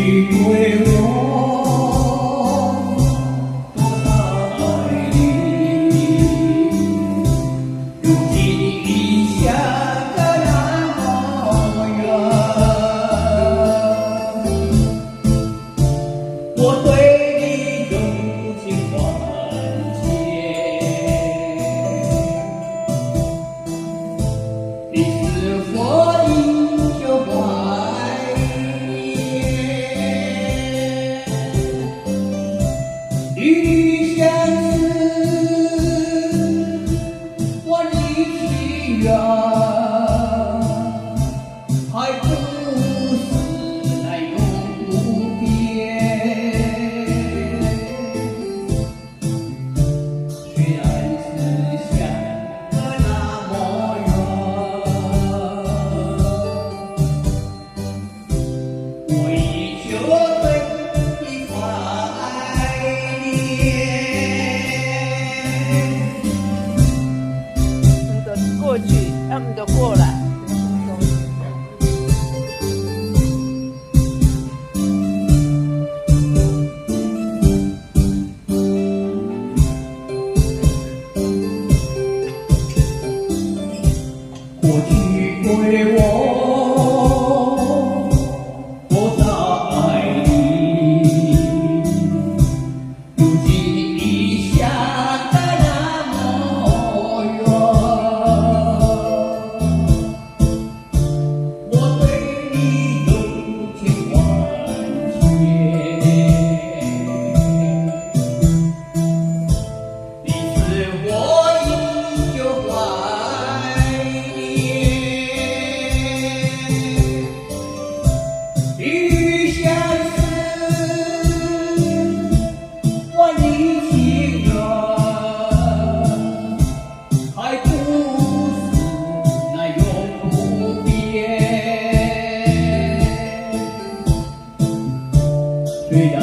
对我多少爱你，如今已相隔那么远，我对你用尽万千，你是否依旧怀念？与你相思，万里情缘，还不是那永不变。虽然是相隔那么远，我依旧对你怀念。过去，他们的过来。过去对我多少爱你，如今已相隔那么远。我对你用尽万千，你是我依旧怀念。与相思，万里情缘，还不是那永不变。虽然